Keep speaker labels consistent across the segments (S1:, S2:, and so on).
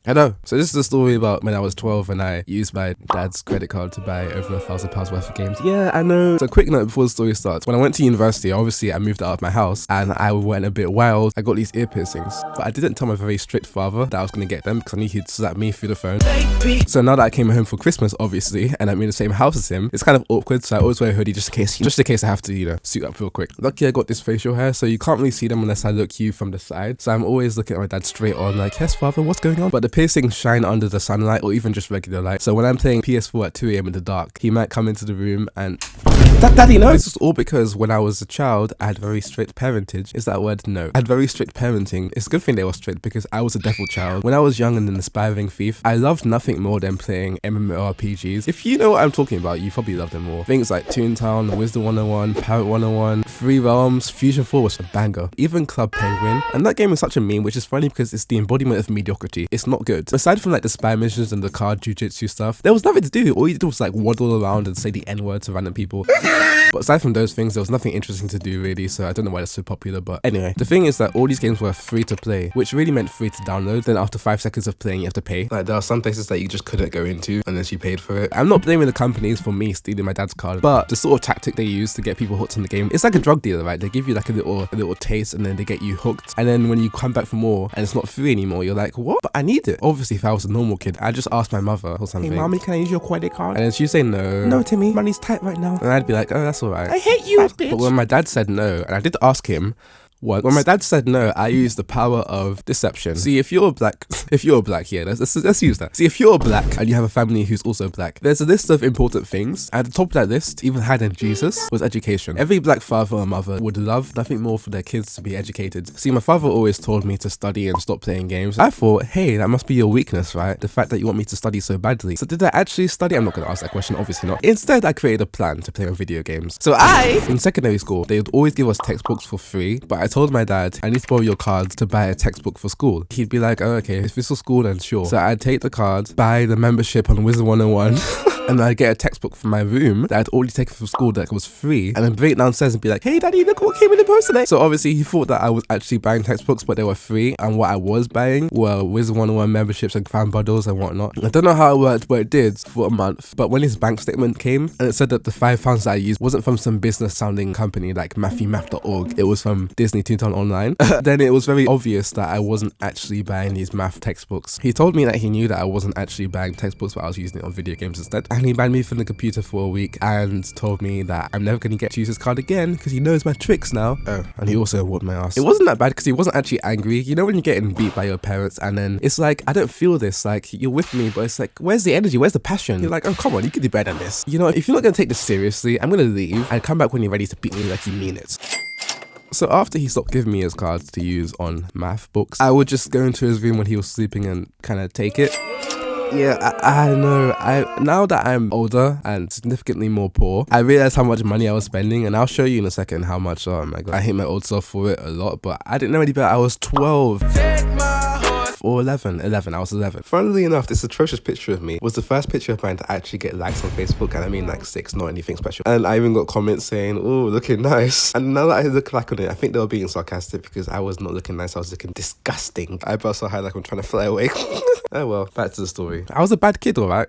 S1: Hello. So this is a story about when I was 12 and I used my dad's credit card to buy over £1,000 worth of games. Yeah, I know. So quick note before the story starts. When I went to university, obviously I moved out of my house and I went a bit wild. I got these ear piercings, but I didn't tell my very strict father that I was going to get them because I knew he'd slap me through the phone. So now that I came home for Christmas, obviously, and I'm in the same house as him, it's kind of awkward. So I always wear a hoodie just in case I have to, suit up real quick. Luckily I got this facial hair, so you can't really see them unless I look you from the side. So I'm always looking at my dad straight on like, yes father, what's going on? But the piercings shine under the sunlight or even just regular light. So when I'm playing PS4 at 2 AM in the dark, he might come into the room and Daddy, no. This was all because when I was a child, I had very strict parentage. Is that word? No. I had very strict parenting. It's a good thing they were strict because I was a devil child. When I was young and an aspiring thief, I loved nothing more than playing MMORPGs. If you know what I'm talking about, you probably love them more. Things like Toontown, Wisdom 101, Parrot 101, Three Realms, Fusion 4 was a banger. Even Club Penguin. And that game is such a meme, which is funny because it's the embodiment of mediocrity. It's not good. Aside from like the spy missions and the card jujitsu stuff, there was nothing to do. All you did was like waddle around and say the N-word to random people. But aside from those things, there was nothing interesting to do really, so I don't know why that's so popular. But anyway, the thing is that all these games were free to play, which really meant free to download. Then after 5 seconds of playing, you have to pay. Like there are some places that you just couldn't go into unless you paid for it. I'm not blaming the companies for me stealing my dad's card, but the sort of tactic they use to get people hooked on the game, it's like a drug dealer, right? They give you like a little taste and then they get you hooked. And then when you come back for more and it's not free anymore, you're like, what? But I need it. Obviously, if I was a normal kid, I'd just ask my mother or something. Hey mommy, can I use your credit card? And then she'd say no. No, Timmy, money's tight right now. And I'd be like, oh, that's all right. I hate you, bitch. But when my dad said no, and I did ask him once, when my dad said no, I used the power of deception. See, if you're black, yeah, let's use that. See, if you're black and you have a family who's also black, there's a list of important things. At the top of that list, even higher than Jesus, was education. Every black father or mother would love nothing more for their kids to be educated. See, my father always told me to study and stop playing games. I thought, hey, that must be your weakness, right? The fact that you want me to study so badly. So did I actually study? I'm not going to ask that question, obviously not. Instead, I created a plan to play on video games. So in secondary school, they would always give us textbooks for free, but I told my dad, I need to borrow your cards to buy a textbook for school. He'd be like, oh, okay, if it's for school, then sure. So I'd take the cards, buy the membership on Wizard 101, and I'd get a textbook from my room that I'd already taken from school that was free, and then bring it downstairs and be like, hey daddy, look what came in the post today. So obviously he thought that I was actually buying textbooks, but they were free, and what I was buying were Wizard 101 memberships and fan bundles and whatnot. I don't know how it worked, but it did for a month. But when his bank statement came and it said that the £5 that I used wasn't from some business sounding company like mathymath.org, it was from Disney Toontown Online, then it was very obvious that I wasn't actually buying these math textbooks. He told me that he knew that I wasn't actually buying textbooks, but I was using it on video games instead. And he banned me from the computer for a week and told me that I'm never going to get to use his card again because he knows my tricks now. Oh, and he also whooped my ass. It wasn't that bad because he wasn't actually angry. You know when you're getting beat by your parents and then it's like, I don't feel this, like you're with me, but it's like, where's the energy? Where's the passion? You're like, oh, come on, you can do better than this. You know, if you're not going to take this seriously, I'm going to leave and come back when you're ready to beat me like you mean it. So after he stopped giving me his cards to use on math books, I would just go into his room when he was sleeping and kind of take it. Yeah, I know. Now that I'm older and significantly more poor, I realized how much money I was spending, and I'll show you in a second how much. Oh my god, I hate my old self for it a lot, but I didn't know any better. I was 12. Or 11. I was 11. Funnily enough, this atrocious picture of me was the first picture of mine to actually get likes on Facebook, and I mean like 6, not anything special. And I even got comments saying, oh, looking nice. And now that I look back on it, I think they were being sarcastic because I was not looking nice, I was looking disgusting. Eyebrows so high like I'm trying to fly away. Oh well, back to the story. I was a bad kid, alright?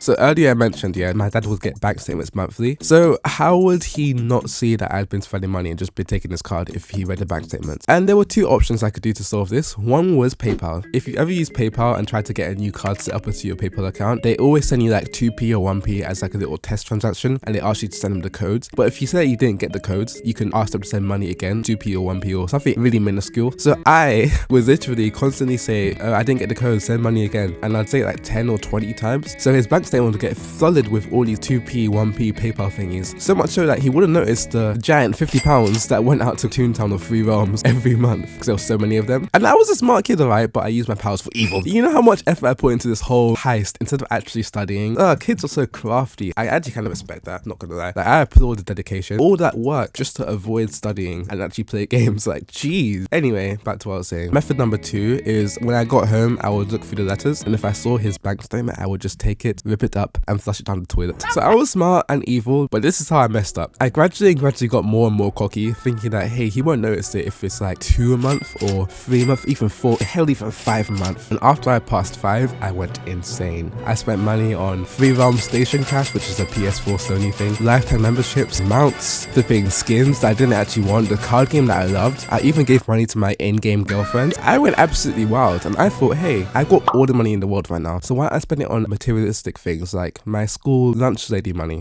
S1: So earlier I mentioned, yeah, my dad would get bank statements monthly. So how would he not see that I'd been spending money and just been taking his card if he read the bank statements? And there were 2 options I could do to solve this. One was PayPal. If you ever use PayPal and try to get a new card set up into your PayPal account, they always send you like 2p or 1p as like a little test transaction, and they ask you to send them the codes. But if you say that you didn't get the codes, you can ask them to send money again, 2p or 1p or something really minuscule. So I would literally constantly say, oh, I didn't get the code, send money again. And I'd say it like 10 or 20 times. So his bank statement would get flooded with all these 2p, 1p PayPal thingies. So much so that he wouldn't notice the giant £50 that went out to Toontown or Three Realms every month because there were so many of them. And I was a smart kid, alright, but I used my powers for evil. You know how much effort I put into this whole heist instead of actually studying? Kids are so crafty. I actually kind of respect that, not gonna lie. Like, I applaud the dedication. All that work just to avoid studying and actually play games, like, jeez. Anyway, back to what I was saying. Method number 2 is when I got home, I would look through the letters, and if I saw his bank statement, I would just take it, rip rip it up, and flush it down the toilet. So I was smart and evil, but this is how I messed up. I gradually got more and more cocky, thinking that, hey, he won't notice it if it's like 2 a month or 3 a month, even 4, hell, even 5 a month. And after I passed 5, I went insane. I spent money on Free Realm Station Cash, which is a PS4 Sony thing, lifetime memberships, mounts, flipping skins that I didn't actually want, the card game that I loved. I even gave money to my in-game girlfriend. I went absolutely wild, and I thought, hey, I got all the money in the world right now, so why don't I spend it on materialistic things like my school lunch lady money?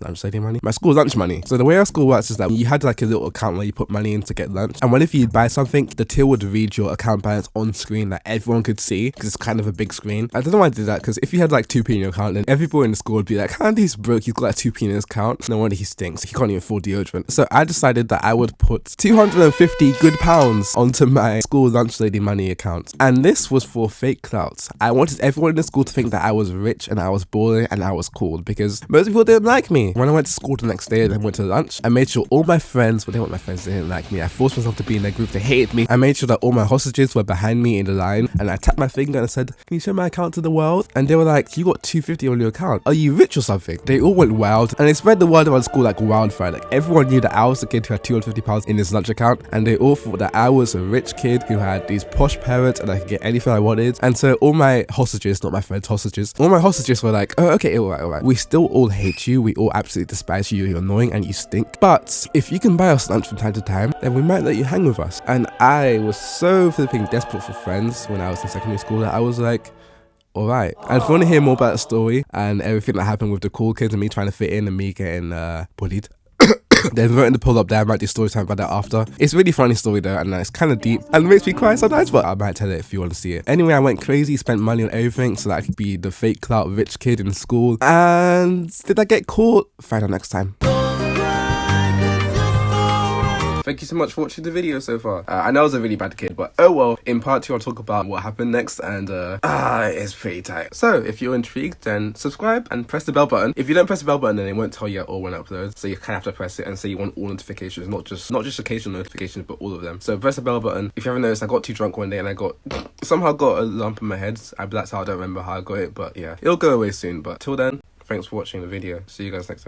S1: My school lunch money. So the way our school works is that you had like a little account where you put money in to get lunch, and whenever you buy something, the till would read your account balance on screen that everyone could see, because it's kind of a big screen. I don't know why I did that, because if you had like 2p in your account, then every boy in the school would be like, Andy's broke, he's got like 2p in his account, no wonder he stinks, he can't even afford deodorant. So I decided that I would put 250 good pounds onto my school lunch lady money account, and this was for fake clout. I wanted everyone in the school to think that I was rich and I was balling and I was cool, because most people didn't like me. When I went to school the next day and I went to lunch, I made sure all my friends, well, they weren't my friends, they didn't like me. I forced myself to be in their group, they hated me. I made sure that all my hostages were behind me in the line, and I tapped my finger and I said, can you show my account to the world? And they were like, you got 250 on your account, are you rich or something? They all went wild, and they spread the word around school like wildfire. Like everyone knew that I was the kid who had 250 pounds in his lunch account, and they all thought that I was a rich kid who had these posh parents and I could get anything I wanted. And so all my hostages, not my friends, hostages, all my hostages were like, oh, okay, all right, we still all hate you, we all absolutely despise you, you're annoying and you stink, but if you can buy us lunch from time to time, then we might let you hang with us. And I was so flipping desperate for friends when I was in secondary school that I was like, alright. And if you want to hear more about the story and everything that happened with the cool kids and me trying to fit in and me getting bullied, then vote in the poll up there. I might do story time about that after. It's a really funny story though, and it's kind of deep and it makes me cry sometimes, but I might tell it if you want to see it. Anyway, I went crazy, spent money on everything so that I could be the fake clout rich kid in school. And did I get caught? Find out next time. Thank you so much for watching the video so far. I know I was a really bad kid, but oh well. In part 2, I'll talk about what happened next, and it's pretty tight. So if you're intrigued, then subscribe and press the bell button. If you don't press the bell button, then it won't tell you at all when I upload. So you kind of have to press it and say you want all notifications, not just occasional notifications, but all of them. So press the bell button. If you haven't noticed, I got too drunk one day and I somehow got a lump in my head. That's how I don't remember how I got it, but yeah, it'll go away soon. But till then, thanks for watching the video. See you guys next time.